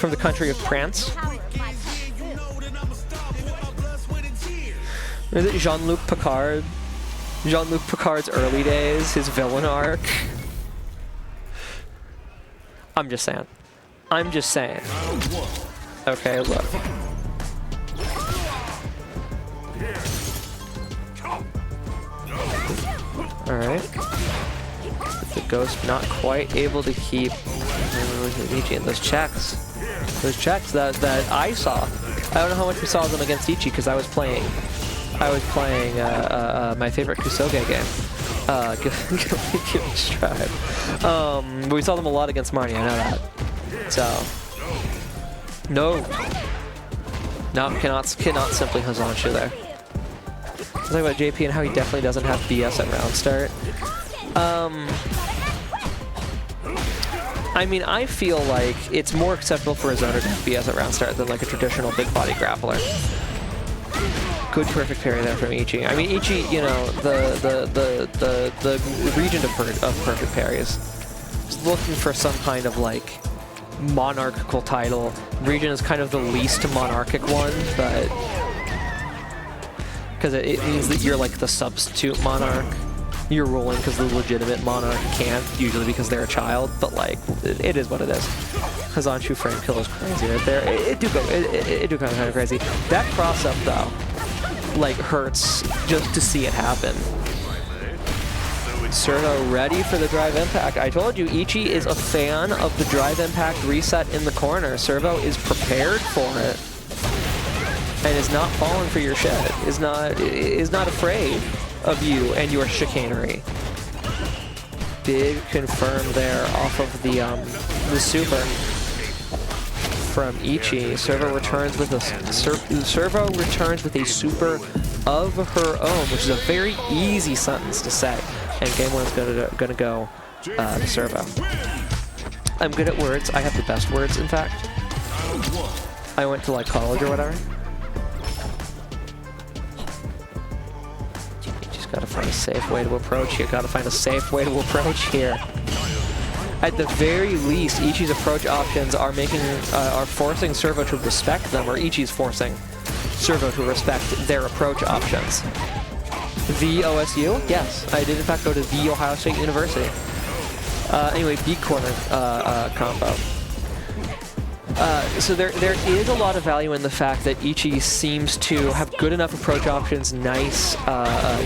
from the country of France. Is it Jean-Luc Picard? Jean-Luc Picard's early days, his villain arc. I'm just saying. I'm just saying. Okay, look. Alright. The Ghost not quite able to keep Ichi in those checks. Those checks that I saw. I don't know how much we saw them against Ichi because I was playing my favorite Kusoge game. Give it a stride. But we saw them a lot against Marnie, I know that. So no, cannot simply Hazanshu there. Let's talk about JP and how he definitely doesn't have BS at round start. I mean, I feel like it's more acceptable for a zoner to have BS at round start than like a traditional big body grappler. Good perfect parry there from Ichi. I mean, Ichi, you know, the regent of perfect parries is looking for some kind of like monarchical title. Regent is kind of the least monarchic one, but because it means that you're like the substitute monarch. You're ruling because the legitimate monarch can't, usually because they're a child, but like, it is what it is. Hazanshu frame kill is crazy right there. It do kind of crazy. That cross-up though, like, hurts just to see it happen. Servo ready for the drive impact. I told you, Ichi is a fan of the drive impact reset in the corner. Servo is prepared for it and is not falling for your shit. Is not afraid of you and your chicanery. Big confirm there off of the super from Ichi. Servo returns with a super of her own, which is a very easy sentence to say. And game one's gonna go to Servo. I'm good at words. I have the best words, in fact. I went to like college or whatever. Gotta find a safe way to approach here. Gotta find a safe way to approach here. At the very least, Ichi's approach options are forcing Servo to respect them, or Ichi's forcing Servo to respect their approach options. The OSU? Yes, I did in fact go to the Ohio State University. Anyway, B corner combo. So there is a lot of value in the fact that Ichi seems to have good enough approach options. Nice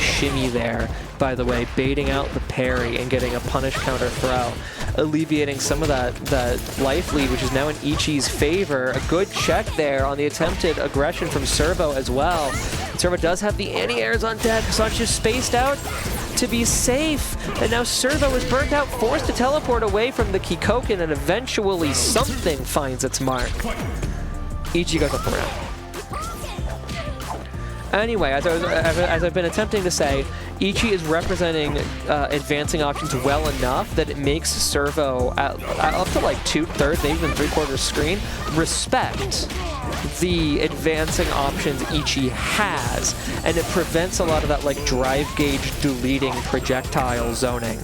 shimmy there, by the way, baiting out the parry and getting a punish counter throw, alleviating some of that life lead, which is now in Ichi's favor. A good check there on the attempted aggression from Servo as well. Servo does have the anti-airs on deck, so it's just spaced out to be safe, and now Servo is burnt out, forced to teleport away from the Kikoken, and eventually something finds its mark. Ichi goes up around. Anyway, as I've been attempting to say, Ichi is representing advancing options well enough that it makes Servo at up to like 2/3, maybe even 3/4 screen, respect the advancing options Ichi has, and it prevents a lot of that like drive gauge deleting projectile zoning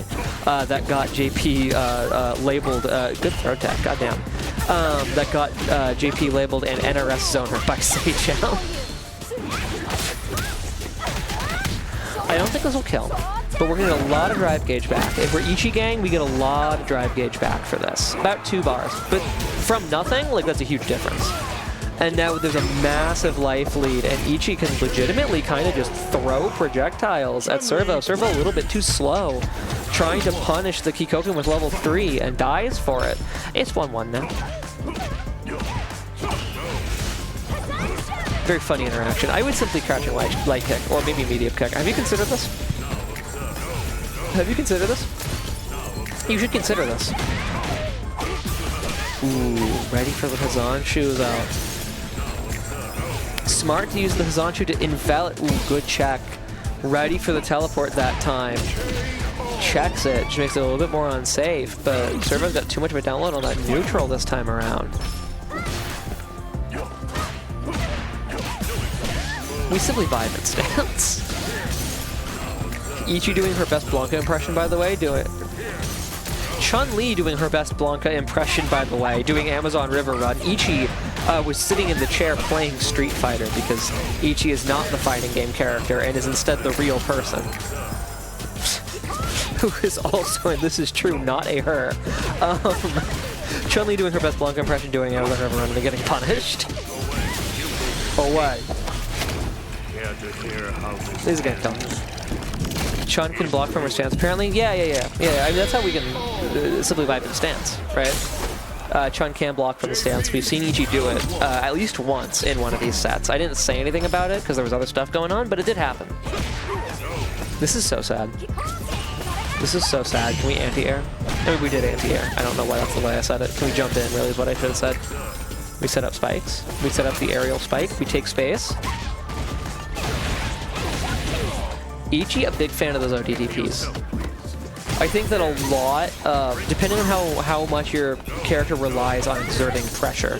that got JP labeled good throw tech, goddamn, that got JP labeled an NRS zoner by Seichel. I don't think this will kill, but we're gonna get a lot of drive gauge back. If we're Ichi gang, we get a lot of drive gauge back for this. About 2 bars, but from nothing, like, that's a huge difference. And now there's a massive life lead, and Ichi can legitimately kind of just throw projectiles at Servo. Servo a little bit too slow, trying to punish the Kikoken with level 3, and dies for it. It's 1-1 now. Very funny interaction. I would simply crouching light kick, or maybe medium kick. Have you considered this? Have you considered this? You should consider this. Ooh, ready for the Hazanshu though. Smart to use the Hazanshu to invalid. Ooh, good check. Ready for the teleport that time. Checks it, which makes it a little bit more unsafe, but Servo's got too much of a download on that neutral this time around. We simply vibe in stance. Ichi doing her best Blanca impression, by the way. Do it. Chun-Li doing her best Blanca impression, by the way, doing Amazon River Run. Ichi was sitting in the chair playing Street Fighter because Ichi is not the fighting game character and is instead the real person. Who is also, and this is true, not a her. Chun-Li doing her best Blanca impression, doing Amazon River Run and getting punished. Oh, what? This is gonna kill me. Chun can block from her stance, apparently. Yeah. I mean, that's how we can simply vibe in stance, right? Chun can block from the stance. We've seen Ichi do it at least once in one of these sets. I didn't say anything about it because there was other stuff going on, but it did happen. This is so sad. This is so sad. Can we anti-air? I mean, we did anti-air. I don't know why that's the way I said it. Can we jump in, really, is what I should have said. We set up spikes. We set up the aerial spike. We take space. Ichi, a big fan of those ODDPs. I think that a lot, depending on how much your character relies on exerting pressure,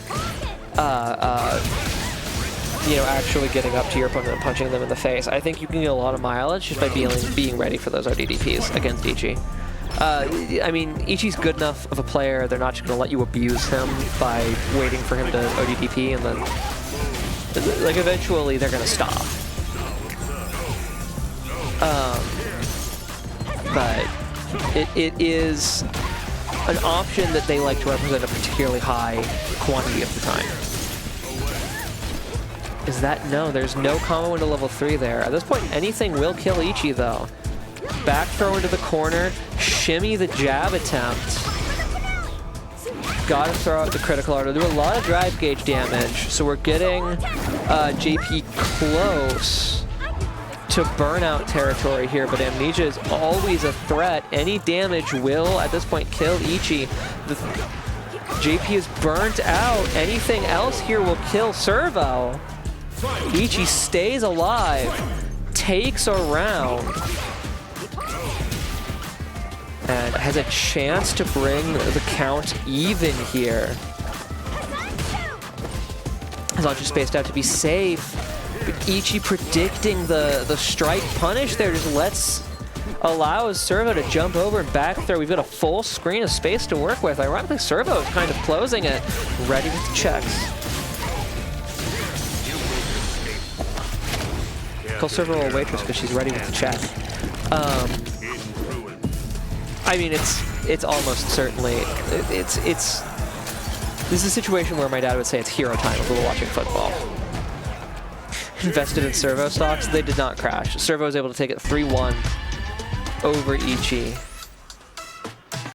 you know, actually getting up to your opponent and punching them in the face, I think you can get a lot of mileage just by being ready for those ODDPs against Ichi. I mean, Ichi's good enough of a player, they're not just going to let you abuse him by waiting for him to ODDP, and then, like, eventually they're going to stop. But it is an option that they like to represent a particularly high quantity of the time. Is that? No, there's no combo into level 3 there. At this point, anything will kill Ichi, though. Back throw into the corner, shimmy the jab attempt. Gotta throw out the critical art. Do a lot of drive gauge damage, so we're getting JP close to burnout territory here, but Amnesia is always a threat. Any damage will, at this point, kill Ichi. JP is burnt out. Anything else here will kill Servo. Ichi stays alive, takes a round, and has a chance to bring the count even here. Zanju spaced out to be safe. But Ichi predicting the strike punish there just allows Servo to jump over and back throw. We've got a full screen of space to work with. Ironically, Servo is kind of closing it, ready with the checks. Call Servo a waitress because she's ready with the check. I mean, it's almost certainly this is a situation where my dad would say it's hero time if we were watching football. Invested in Servo stocks, they did not crash. Servo was able to take it 3-1 over Ichi.